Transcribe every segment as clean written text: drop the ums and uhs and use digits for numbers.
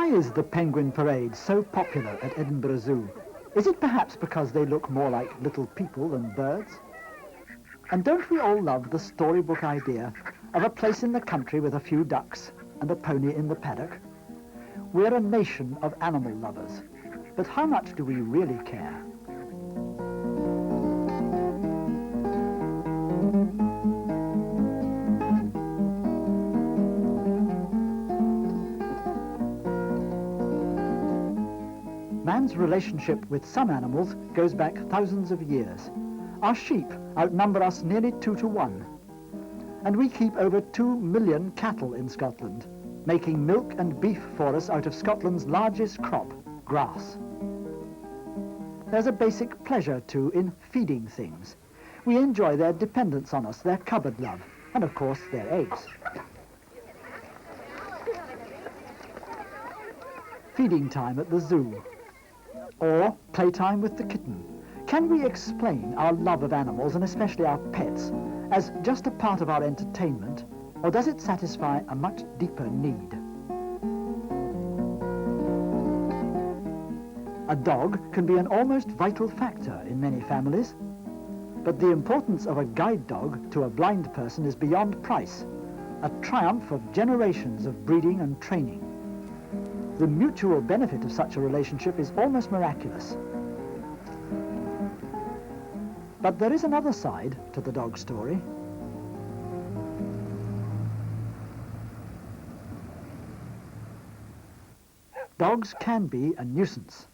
is the penguin parade so popular at Edinburgh Zoo? Is it perhaps because they look more like little people than birds? And don't we all love the storybook idea of a place in the country with a few ducks and a pony in the paddock? We're a nation of animal lovers, but how much do we really care? Man's relationship with some animals goes back thousands of years. Our sheep outnumber us nearly 2 to 1. And we keep over 2 million cattle in Scotland, making milk and beef for us out of Scotland's largest crop, grass. There's a basic pleasure, too, in feeding things. We enjoy their dependence on us, their cupboard love, and of course their eggs. Feeding time at the zoo. Or playtime with the kitten. Can we explain our love of animals, and especially our pets, as just a part of our entertainment, or does it satisfy a much deeper need? A dog can be an almost vital factor in many families, but the importance of a guide dog to a blind person is beyond price, a triumph of generations of breeding and training. The mutual benefit of such a relationship is almost miraculous. But there is another side to the dog story. Dogs can be a nuisance,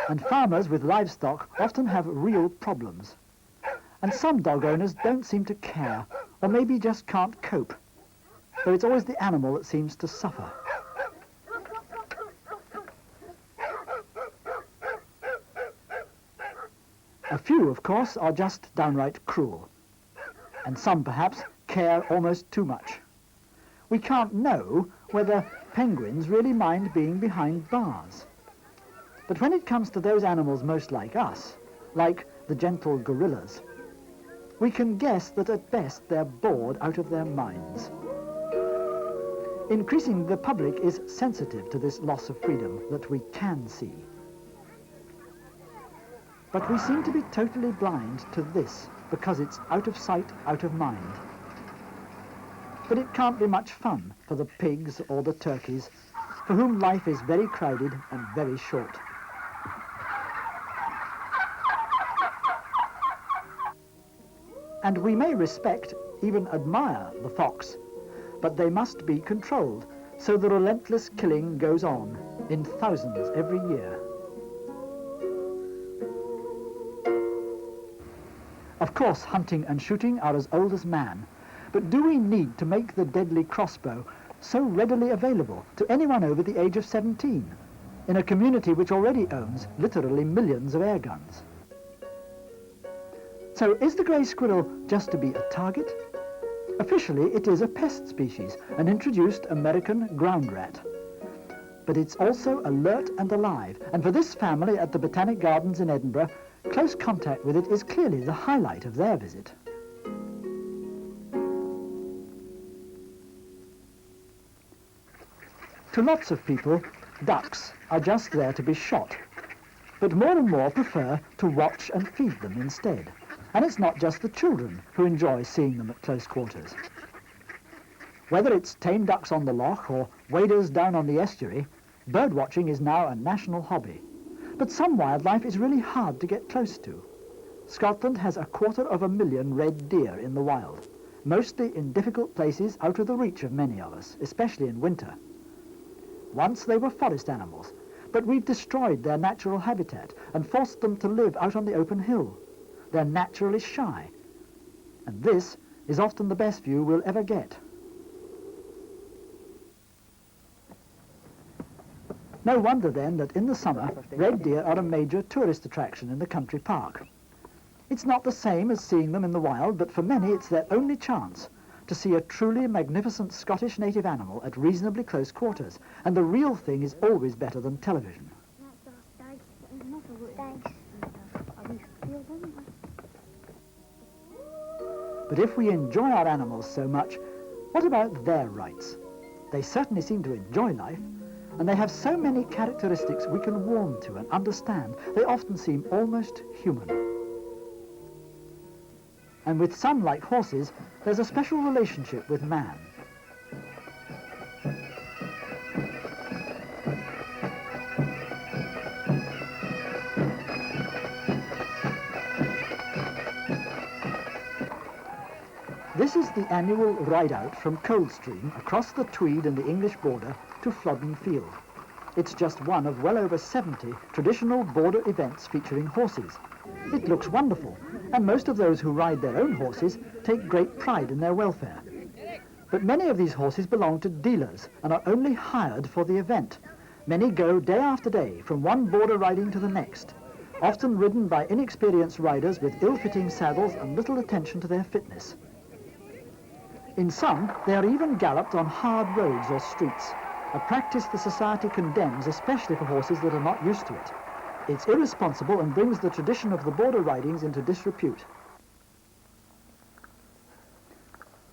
and farmers with livestock often have real problems. And some dog owners don't seem to care, or maybe just can't cope, though it's always the animal that seems to suffer. A few, of course, are just downright cruel, and some, perhaps, care almost too much. We can't know whether penguins really mind being behind bars. But when it comes to those animals most like us, like the gentle gorillas, we can guess that at best they're bored out of their minds. Increasingly, the public is sensitive to this loss of freedom that we can see. But we seem to be totally blind to this, because it's out of sight, out of mind. But it can't be much fun for the pigs or the turkeys, for whom life is very crowded and very short. And we may respect, even admire the fox, but they must be controlled, so the relentless killing goes on in thousands every year. Of course, hunting and shooting are as old as man, but do we need to make the deadly crossbow so readily available to anyone over the age of 17, in a community which already owns literally millions of air guns? So is the grey squirrel just to be a target? Officially, it is a pest species, an introduced American ground rat. But it's also alert and alive, and for this family at the Botanic Gardens in Edinburgh, close contact with it is clearly the highlight of their visit. To lots of people, ducks are just there to be shot, but more and more prefer to watch and feed them instead. And it's not just the children who enjoy seeing them at close quarters. Whether it's tame ducks on the loch or waders down on the estuary, bird watching is now a national hobby. But some wildlife is really hard to get close to. Scotland has 250,000 red deer in the wild, mostly in difficult places out of the reach of many of us, especially in winter. Once they were forest animals, but we've destroyed their natural habitat and forced them to live out on the open hill. They're naturally shy, and this is often the best view we'll ever get. No wonder then that in the summer, red deer are a major tourist attraction in the country park. It's not the same as seeing them in the wild, but for many it's their only chance to see a truly magnificent Scottish native animal at reasonably close quarters, and the real thing is always better than television. But if we enjoy our animals so much, what about their rights? They certainly seem to enjoy life, and they have so many characteristics we can warm to and understand. They often seem almost human. And with some, like horses, there's a special relationship with man. This is the annual ride-out from Coldstream across the Tweed and the English border to Flodden Field. It's just one of well over 70 traditional border events featuring horses. It looks wonderful, and most of those who ride their own horses take great pride in their welfare. But many of these horses belong to dealers and are only hired for the event. Many go day after day from one border riding to the next, often ridden by inexperienced riders with ill-fitting saddles and little attention to their fitness. In some, they are even galloped on hard roads or streets, a practice the society condemns, especially for horses that are not used to it. It's irresponsible and brings the tradition of the border ridings into disrepute.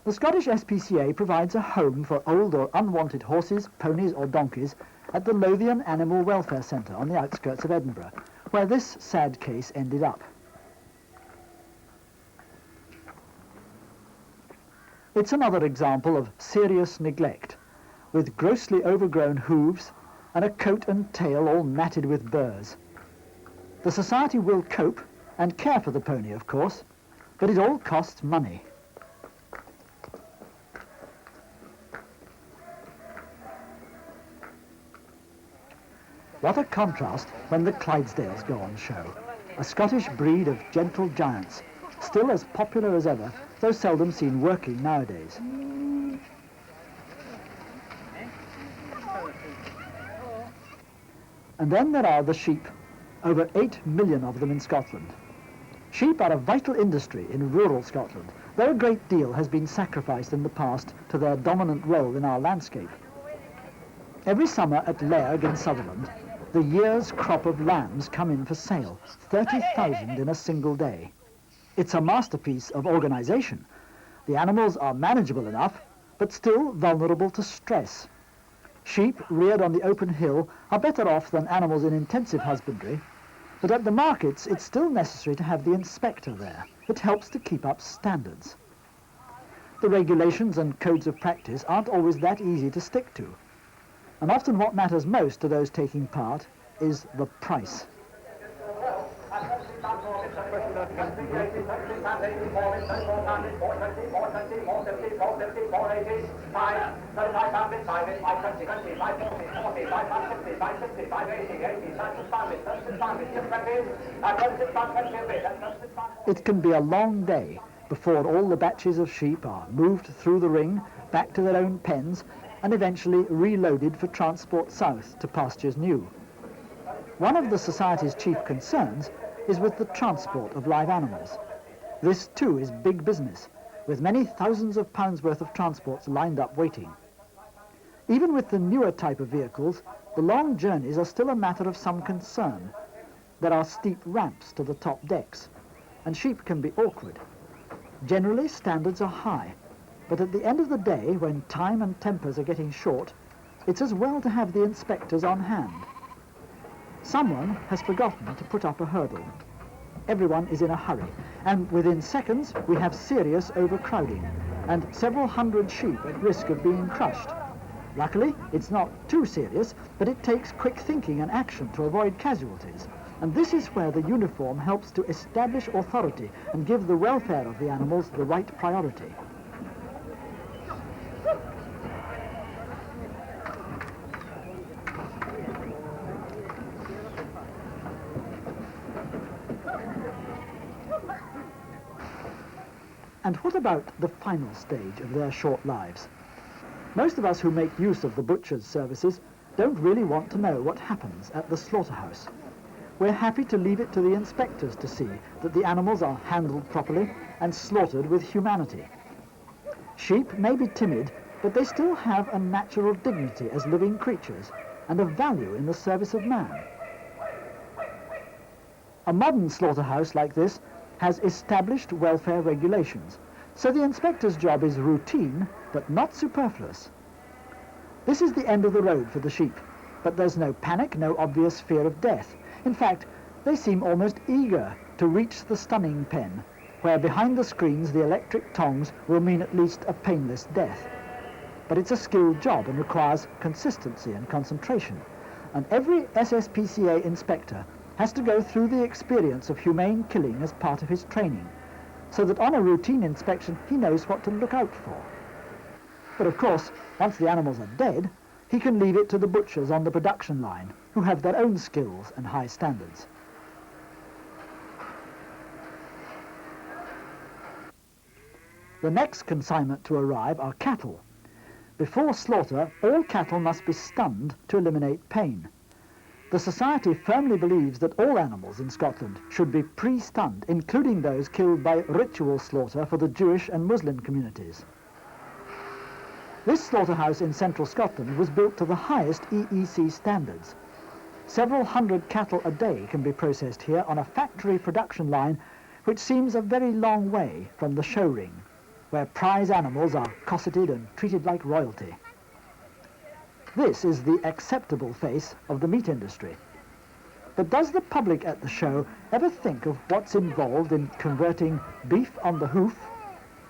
The Scottish Spca provides a home for old or unwanted horses, ponies or donkeys at the Lothian Animal Welfare Centre on the outskirts of Edinburgh, where this sad case ended up. It's another example of serious neglect, with grossly overgrown hooves and a coat and tail all matted with burrs. The society will cope and care for the pony, of course, but it all costs money. What a contrast when the Clydesdales go on show, a Scottish breed of gentle giants, still as popular as ever, though seldom seen working nowadays. And then there are the sheep, over 8 million of them in Scotland. Sheep are a vital industry in rural Scotland, though a great deal has been sacrificed in the past to their dominant role in our landscape. Every summer at Lairg in Sutherland, the year's crop of lambs come in for sale, 30,000 in a single day. It's a masterpiece of organisation. The animals are manageable enough, but still vulnerable to stress. Sheep reared on the open hill are better off than animals in intensive husbandry, but at the markets it's still necessary to have the inspector there. It helps to keep up standards. The regulations and codes of practice aren't always that easy to stick to, and often what matters most to those taking part is the price. It can be a long day before all the batches of sheep are moved through the ring, back to their own pens, and eventually reloaded for transport south to pastures new. One of the Society's chief concerns is with the transport of live animals. This too is big business, with many thousands of pounds worth of transports lined up waiting. Even with the newer type of vehicles, the long journeys are still a matter of some concern. There are steep ramps to the top decks, and sheep can be awkward. Generally, standards are high, but at the end of the day, when time and tempers are getting short, it's as well to have the inspectors on hand. Someone has forgotten to put up a hurdle. Everyone is in a hurry, and within seconds we have serious overcrowding, and several hundred sheep at risk of being crushed. Luckily, it's not too serious, but it takes quick thinking and action to avoid casualties. And this is where the uniform helps to establish authority and give the welfare of the animals the right priority. And what about the final stage of their short lives? Most of us who make use of the butcher's services don't really want to know what happens at the slaughterhouse. We're happy to leave it to the inspectors to see that the animals are handled properly and slaughtered with humanity. Sheep may be timid, but they still have a natural dignity as living creatures and a value in the service of man. A modern slaughterhouse like this has established welfare regulations, so the inspector's job is routine but not superfluous. This is the end of the road for the sheep. But there's no panic, no obvious fear of death. In fact, they seem almost eager to reach the stunning pen, where behind the screens the electric tongs will mean at least a painless death. But it's a skilled job and requires consistency and concentration. And every SSPCA inspector has to go through the experience of humane killing as part of his training, so that on a routine inspection he knows what to look out for. But of course, once the animals are dead, he can leave it to the butchers on the production line, who have their own skills and high standards. The next consignment to arrive are cattle. Before slaughter, all cattle must be stunned to eliminate pain. The Society firmly believes that all animals in Scotland should be pre-stunned, including those killed by ritual slaughter for the Jewish and Muslim communities. This slaughterhouse in central Scotland was built to the highest EEC standards. Several hundred cattle a day can be processed here on a factory production line, which seems a very long way from the show ring, where prize animals are cosseted and treated like royalty. This is the acceptable face of the meat industry. But does the public at the show ever think of what's involved in converting beef on the hoof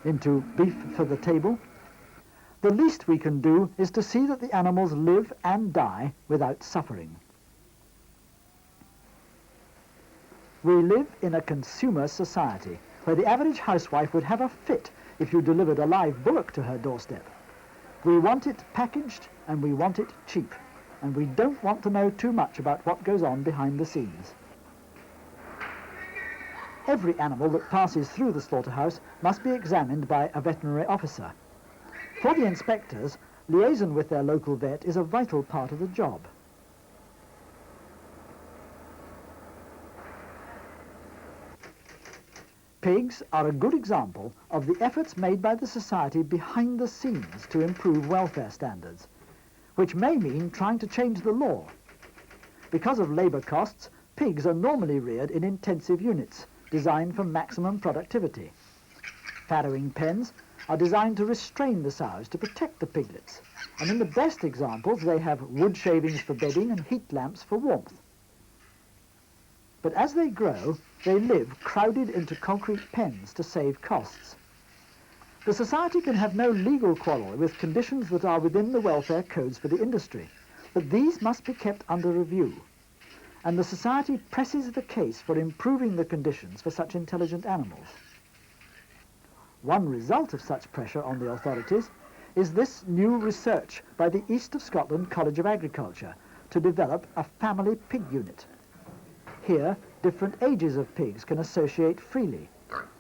into beef for the table? The least we can do is to see that the animals live and die without suffering. We live in a consumer society where the average housewife would have a fit if you delivered a live bullock to her doorstep. We want it packaged and we want it cheap, and we don't want to know too much about what goes on behind the scenes. Every animal that passes through the slaughterhouse must be examined by a veterinary officer. For the inspectors, liaison with their local vet is a vital part of the job. Pigs are a good example of the efforts made by the Society behind the scenes to improve welfare standards, which may mean trying to change the law. Because of labour costs, pigs are normally reared in intensive units, designed for maximum productivity. Farrowing pens are designed to restrain the sows to protect the piglets, and in the best examples they have wood shavings for bedding and heat lamps for warmth. But as they grow, they live crowded into concrete pens to save costs. The Society can have no legal quarrel with conditions that are within the welfare codes for the industry, but these must be kept under review. And the Society presses the case for improving the conditions for such intelligent animals. One result of such pressure on the authorities is this new research by the East of Scotland College of Agriculture to develop a family pig unit. Here, different ages of pigs can associate freely,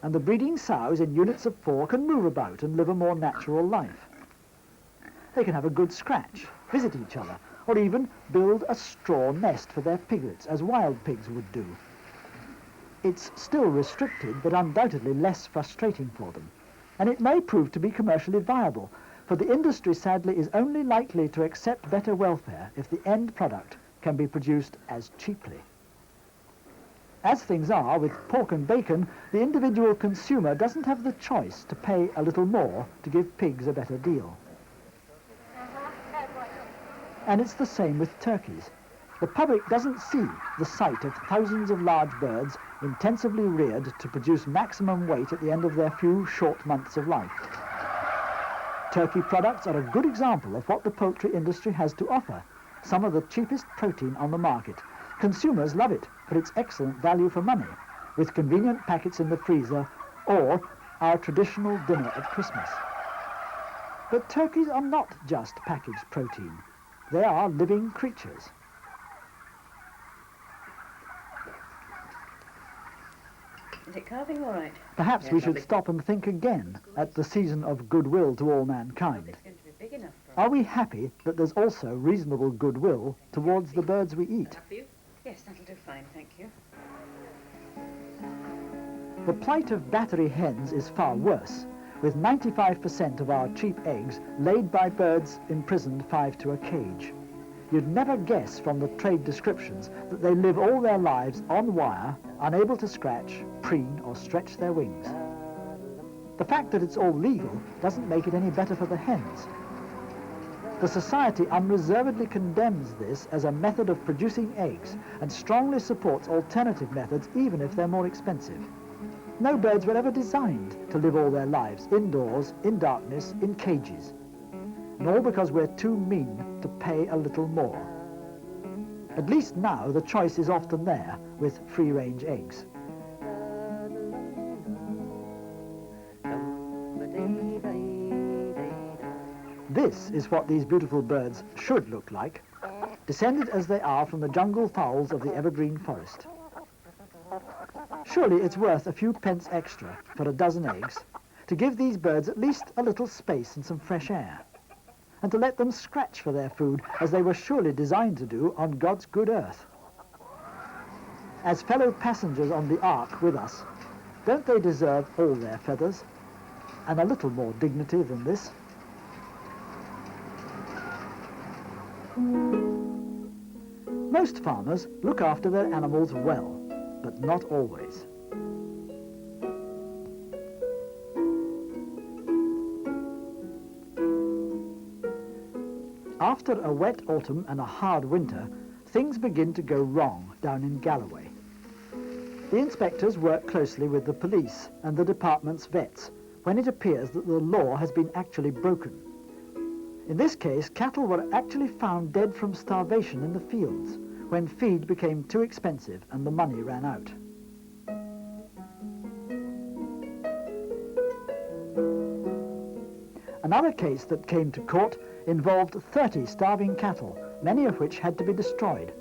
and the breeding sows in units of 4 can move about and live a more natural life. They can have a good scratch, visit each other, or even build a straw nest for their piglets, as wild pigs would do. It's still restricted, but undoubtedly less frustrating for them. And it may prove to be commercially viable, for the industry sadly is only likely to accept better welfare if the end product can be produced as cheaply. As things are, with pork and bacon, the individual consumer doesn't have the choice to pay a little more to give pigs a better deal. And it's the same with turkeys. The public doesn't see the sight of thousands of large birds intensively reared to produce maximum weight at the end of their few short months of life. Turkey products are a good example of what the poultry industry has to offer, some of the cheapest protein on the market. Consumers love it for its excellent value for money, with convenient packets in the freezer or our traditional dinner at Christmas. But turkeys are not just packaged protein. They are living creatures. Is it carving all right? Perhaps we should stop and think again at the season of goodwill to all mankind. It's going to be big enough for Are we happy that there's also reasonable goodwill towards the birds we eat? enough for you? Yes, that'll do fine, thank you. The plight of battery hens is far worse, with 95% of our cheap eggs laid by birds imprisoned 5 to a cage. You'd never guess from the trade descriptions that they live all their lives on wire, unable to scratch, preen or stretch their wings. The fact that it's all legal doesn't make it any better for the hens. The Society unreservedly condemns this as a method of producing eggs and strongly supports alternative methods even if they're more expensive. No birds were ever designed to live all their lives indoors, in darkness, in cages. And all because we're too mean to pay a little more. At least now the choice is often there with free-range eggs. This is what these beautiful birds should look like, descended as they are from the jungle fowls of the evergreen forest. Surely it's worth a few pence extra for a dozen eggs to give these birds at least a little space and some fresh air, and to let them scratch for their food as they were surely designed to do on God's good earth. As fellow passengers on the Ark with us, don't they deserve all their feathers and a little more dignity than this? Most farmers look after their animals well, but not always. After a wet autumn and a hard winter, things begin to go wrong down in Galloway. The inspectors work closely with the police and the department's vets when it appears that the law has been actually broken. In this case, cattle were actually found dead from starvation in the fields when feed became too expensive and the money ran out. Another case that came to court involved 30 starving cattle, many of which had to be destroyed.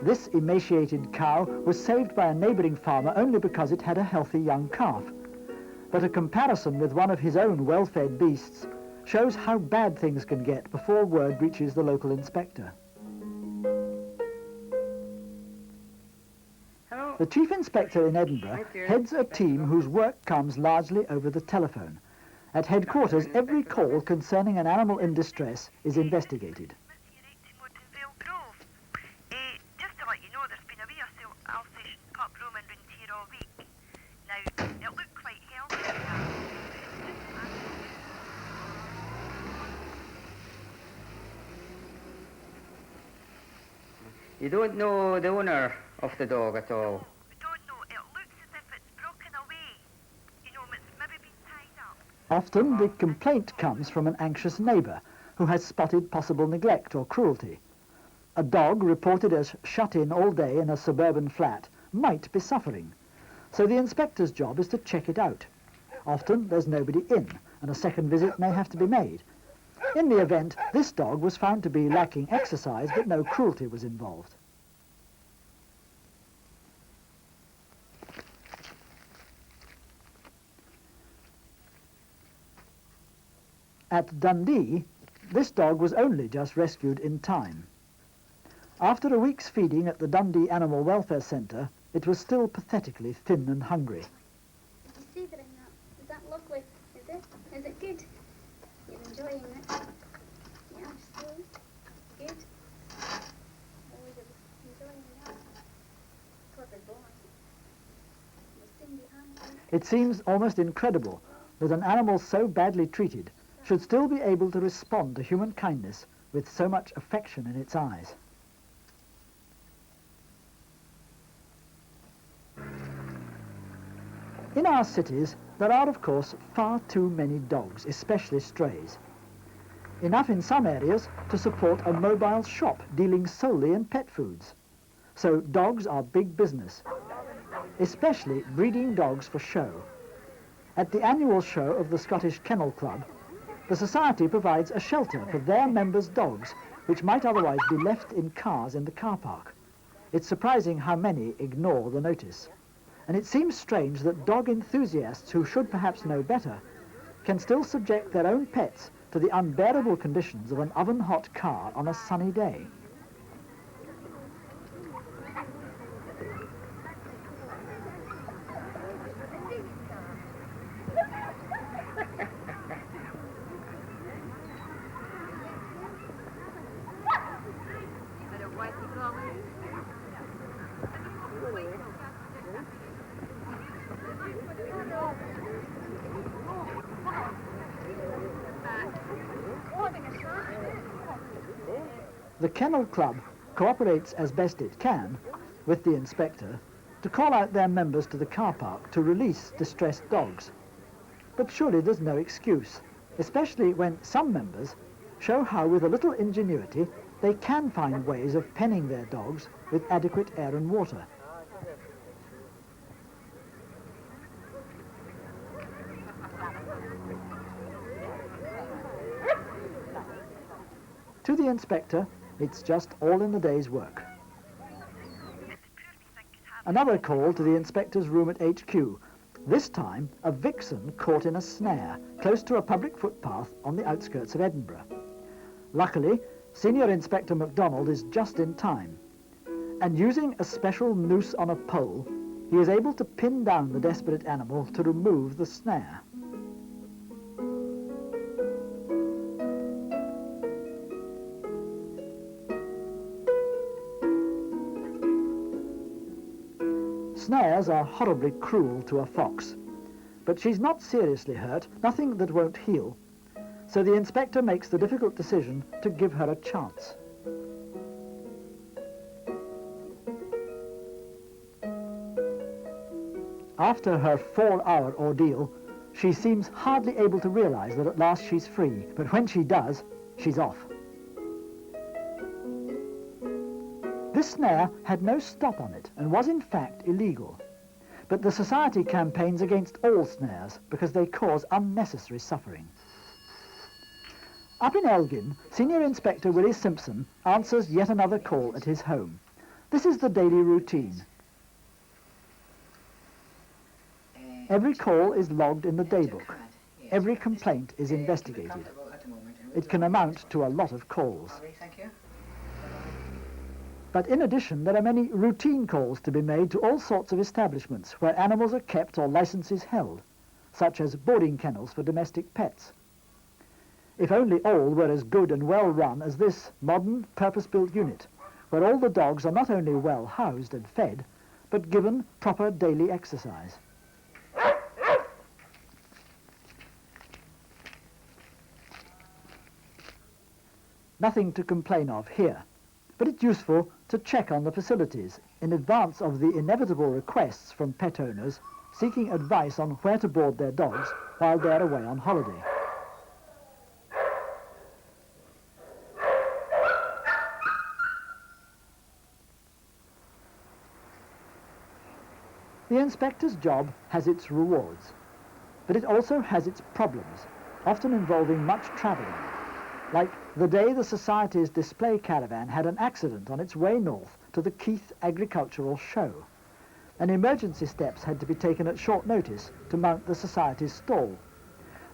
This emaciated cow was saved by a neighbouring farmer only because it had a healthy young calf. But a comparison with one of his own well-fed beasts shows how bad things can get before word reaches the local inspector. Hello. The chief inspector in Edinburgh heads a team whose work comes largely over the telephone. At headquarters, every call concerning an animal in distress is investigated. Just to let you know, there's been a wee Alsatian pup roaming round here all week. Now, it looked quite healthy. You don't know the owner of the dog at all? We don't know. It looks as if it's broken away. You know, it's maybe been tied up. Often the complaint comes from an anxious neighbour who has spotted possible neglect or cruelty. A dog reported as shut in all day in a suburban flat might be suffering. So the inspector's job is to check it out. Often there's nobody in, and a second visit may have to be made. In the event, this dog was found to be lacking exercise, but no cruelty was involved. At Dundee, this dog was only just rescued in time. After a week's feeding at the Dundee Animal Welfare Centre, it was still pathetically thin and hungry. You see that in that? Is that lovely? Is it? Is it good? You're enjoying it? Yeah, still good. Oh, you're enjoying that. Clever boy. You're sitting behind him. It seems almost incredible that an animal so badly treated should still be able to respond to human kindness with so much affection in its eyes. In our cities, there are, of course, far too many dogs, especially strays. Enough in some areas to support a mobile shop dealing solely in pet foods. So dogs are big business, especially breeding dogs for show. At the annual show of the Scottish Kennel Club, the Society provides a shelter for their members' dogs, which might otherwise be left in cars in the car park. It's surprising how many ignore the notice. And it seems strange that dog enthusiasts who should perhaps know better can still subject their own pets to the unbearable conditions of an oven-hot car on a sunny day. The Kennel Club cooperates as best it can with the inspector to call out their members to the car park to release distressed dogs. But surely there's no excuse, especially when some members show how with a little ingenuity they can find ways of penning their dogs with adequate air and water. To the inspector, it's just all in the day's work. Another call to the inspector's room at HQ. This time, a vixen caught in a snare close to a public footpath on the outskirts of Edinburgh. Luckily, Senior Inspector MacDonald is just in time, and using a special noose on a pole, he is able to pin down the desperate animal to remove the snare. Snares are horribly cruel to a fox, but she's not seriously hurt, nothing that won't heal, so the inspector makes the difficult decision to give her a chance. After her 4-hour ordeal, she seems hardly able to realize that at last she's free, but when she does, she's off. This snare had no stop on it and was in fact illegal. But the Society campaigns against all snares because they cause unnecessary suffering. Up in Elgin, Senior Inspector Willie Simpson answers yet another call at his home. This is the daily routine. Every call is logged in the daybook. Every complaint is investigated. It can amount to a lot of calls. But in addition, there are many routine calls to be made to all sorts of establishments where animals are kept or licenses held, such as boarding kennels for domestic pets. If only all were as good and well run as this modern, purpose-built unit, where all the dogs are not only well housed and fed, but given proper daily exercise. Nothing to complain of here, but it's useful to check on the facilities in advance of the inevitable requests from pet owners seeking advice on where to board their dogs while they're away on holiday. The inspector's job has its rewards, but it also has its problems, often involving much travelling. Like the day the Society's display caravan had an accident on its way north to the Keith Agricultural Show, and emergency steps had to be taken at short notice to mount the Society's stall.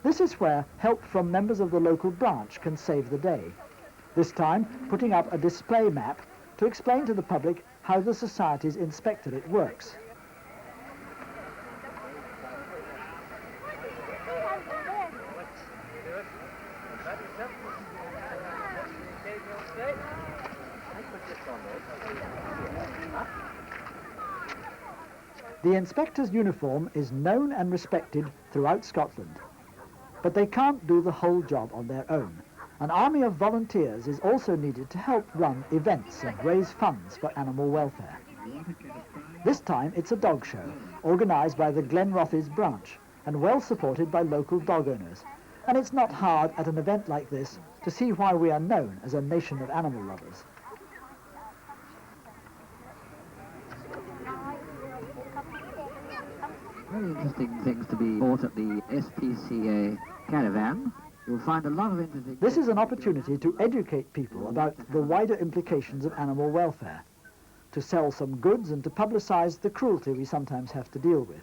This is where help from members of the local branch can save the day, this time putting up a display map to explain to the public how the Society's inspectorate works. The inspector's uniform is known and respected throughout Scotland, but they can't do the whole job on their own. An army of volunteers is also needed to help run events and raise funds for animal welfare. This time it's a dog show, organised by the Glenrothes branch and well supported by local dog owners. And it's not hard at an event like this to see why we are known as a nation of animal lovers. Very interesting things to be bought at the SPCA caravan. You'll find a lot of interesting... This is an opportunity to educate people about the wider implications of animal welfare, to sell some goods and to publicise the cruelty we sometimes have to deal with.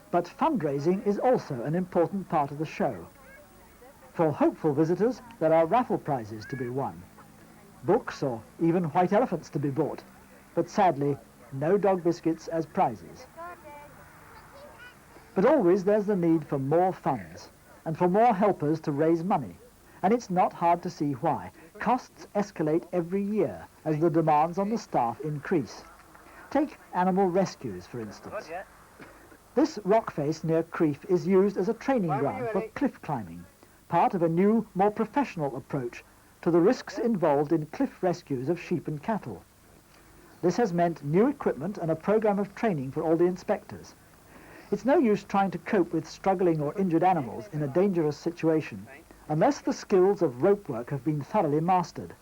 But fundraising is also an important part of the show. For hopeful visitors, there are raffle prizes to be won, books or even white elephants to be bought, but sadly, no dog biscuits as prizes. But always there's the need for more funds and for more helpers to raise money, and it's not hard to see why. Costs escalate every year as the demands on the staff increase. Take animal rescues, for instance. This rock face near Crieff is used as a training ground for cliff climbing, part of a new, more professional approach to the risks involved in cliff rescues of sheep and cattle. This has meant new equipment and a program of training for all the inspectors. It's no use trying to cope with struggling or injured animals in a dangerous situation unless the skills of rope work have been thoroughly mastered.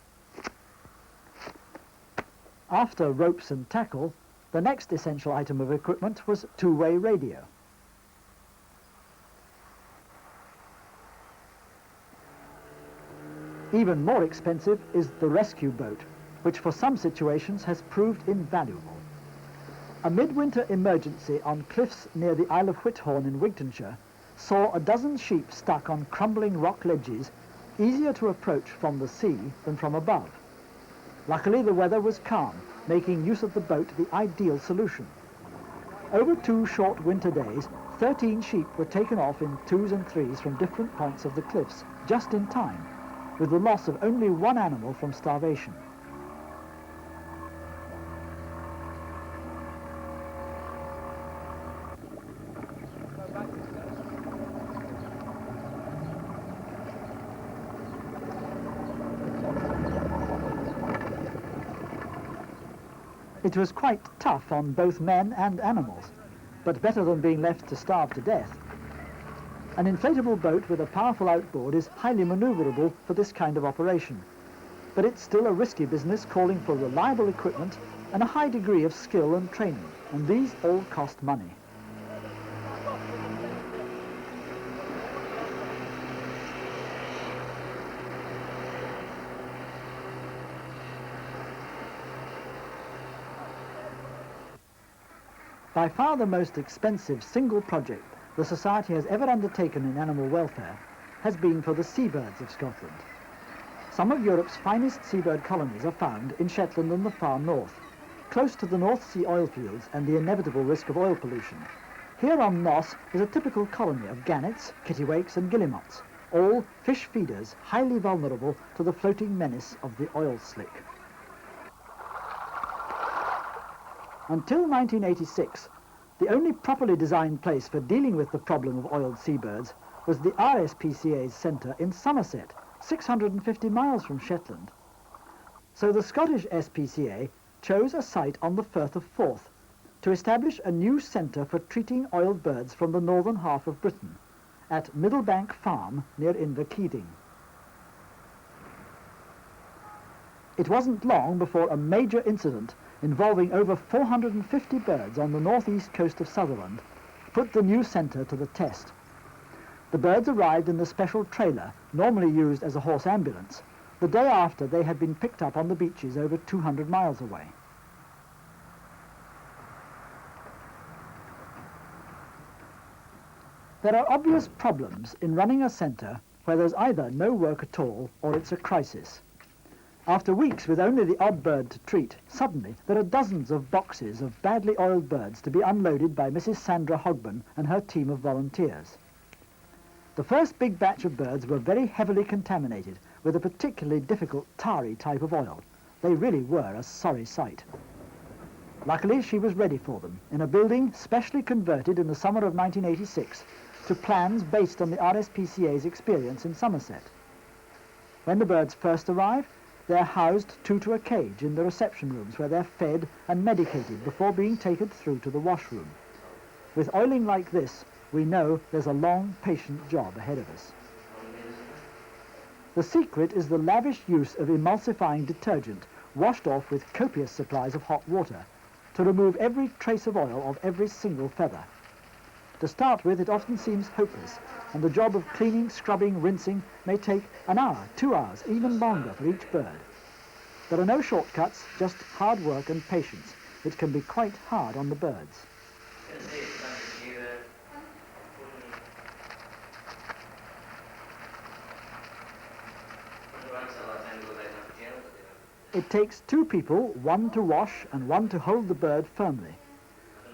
After ropes and tackle, the next essential item of equipment was two-way radio. Even more expensive is the rescue boat, which for some situations has proved invaluable. A midwinter emergency on cliffs near the Isle of Whithorn in Wigtonshire saw a dozen sheep stuck on crumbling rock ledges, easier to approach from the sea than from above. Luckily, the weather was calm, making use of the boat the ideal solution. Over 2 short winter days, 13 sheep were taken off in 2s and 3s from different points of the cliffs, just in time, with the loss of only one animal from starvation. It was quite tough on both men and animals, but better than being left to starve to death. An inflatable boat with a powerful outboard is highly maneuverable for this kind of operation, but it's still a risky business calling for reliable equipment and a high degree of skill and training, and these all cost money. By far the most expensive single project the Society has ever undertaken in animal welfare has been for the seabirds of Scotland. Some of Europe's finest seabird colonies are found in Shetland and the far north, close to the North Sea oil fields and the inevitable risk of oil pollution. Here on Moss is a typical colony of gannets, kittiwakes and guillemots, all fish feeders highly vulnerable to the floating menace of the oil slick. Until 1986, the only properly designed place for dealing with the problem of oiled seabirds was the RSPCA's centre in Somerset, 650 miles from Shetland. So the Scottish SPCA chose a site on the Firth of Forth to establish a new centre for treating oiled birds from the northern half of Britain at Middlebank Farm near Inverkeithing. It wasn't long before a major incident involving over 450 birds on the northeast coast of Sutherland put the new centre to the test. The birds arrived in the special trailer, normally used as a horse ambulance, the day after they had been picked up on the beaches over 200 miles away. There are obvious problems in running a centre where there's either no work at all or it's a crisis. After weeks with only the odd bird to treat, suddenly there are dozens of boxes of badly oiled birds to be unloaded by Mrs. Sandra Hogben and her team of volunteers. The first big batch of birds were very heavily contaminated with a particularly difficult tarry type of oil. They really were a sorry sight. Luckily, she was ready for them in a building specially converted in the summer of 1986 to plans based on the RSPCA's experience in Somerset. When the birds first arrive, they're housed 2 to a cage in the reception rooms where they're fed and medicated before being taken through to the washroom. With oiling like this, we know there's a long, patient job ahead of us. The secret is the lavish use of emulsifying detergent washed off with copious supplies of hot water to remove every trace of oil of every single feather. To start with, it often seems hopeless, and the job of cleaning, scrubbing, rinsing may take an hour, 2 hours, even longer for each bird. There are no shortcuts, just hard work and patience, which can be quite hard on the birds. It takes 2 people, 1 to wash and 1 to hold the bird firmly.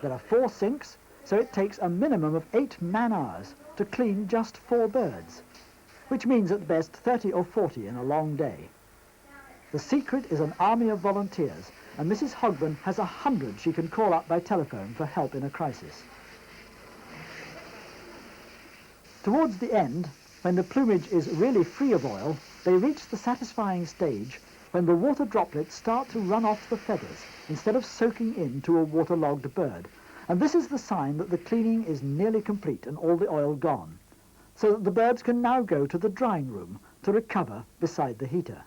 There are 4 sinks, so it takes a minimum of 8 man-hours to clean just 4 birds, which means at best 30 or 40 in a long day. The secret is an army of volunteers, and Mrs. Hogben has 100 she can call up by telephone for help in a crisis. Towards the end, when the plumage is really free of oil, they reach the satisfying stage when the water droplets start to run off the feathers instead of soaking into a waterlogged bird. And this is the sign that the cleaning is nearly complete and all the oil gone, so that the birds can now go to the drying room to recover beside the heater.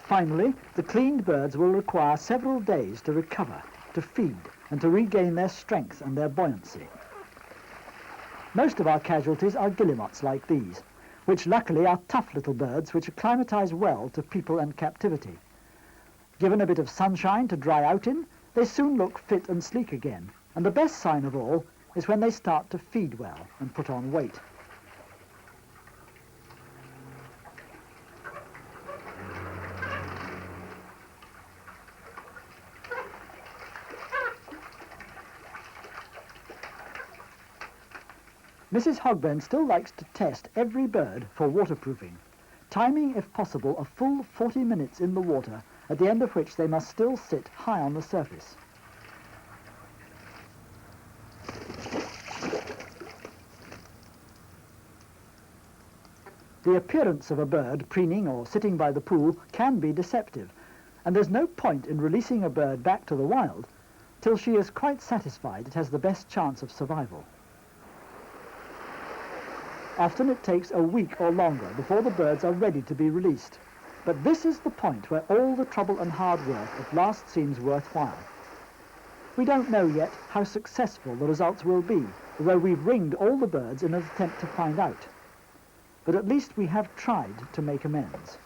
Finally, the cleaned birds will require several days to recover, to feed, and to regain their strength and their buoyancy. Most of our casualties are guillemots like these, which luckily are tough little birds which acclimatise well to people and captivity. Given a bit of sunshine to dry out in, they soon look fit and sleek again, and the best sign of all is when they start to feed well and put on weight. Mrs. Hogben still likes to test every bird for waterproofing, timing, if possible, a full 40 minutes in the water, at the end of which they must still sit high on the surface. The appearance of a bird preening or sitting by the pool can be deceptive, and there's no point in releasing a bird back to the wild till she is quite satisfied it has the best chance of survival. Often it takes a week or longer before the birds are ready to be released. But this is the point where all the trouble and hard work at last seems worthwhile. We don't know yet how successful the results will be, although we've ringed all the birds in an attempt to find out. But at least we have tried to make amends.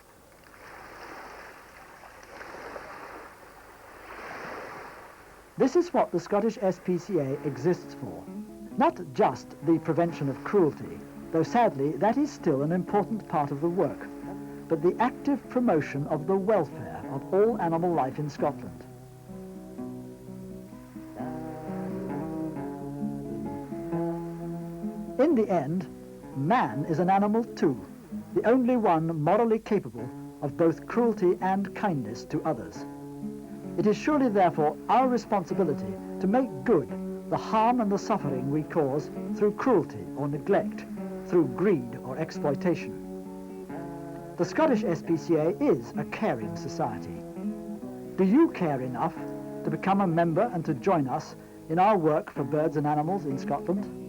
This is what the Scottish Spca exists for. Not just the prevention of cruelty, though sadly that is still an important part of the work, but the active promotion of the welfare of all animal life in Scotland. In the end, man is an animal too, the only one morally capable of both cruelty and kindness to others. It is surely therefore our responsibility to make good the harm and the suffering we cause through cruelty or neglect, through greed or exploitation. The Scottish Spca is a caring society. Do you care enough to become a member and to join us in our work for birds and animals in Scotland?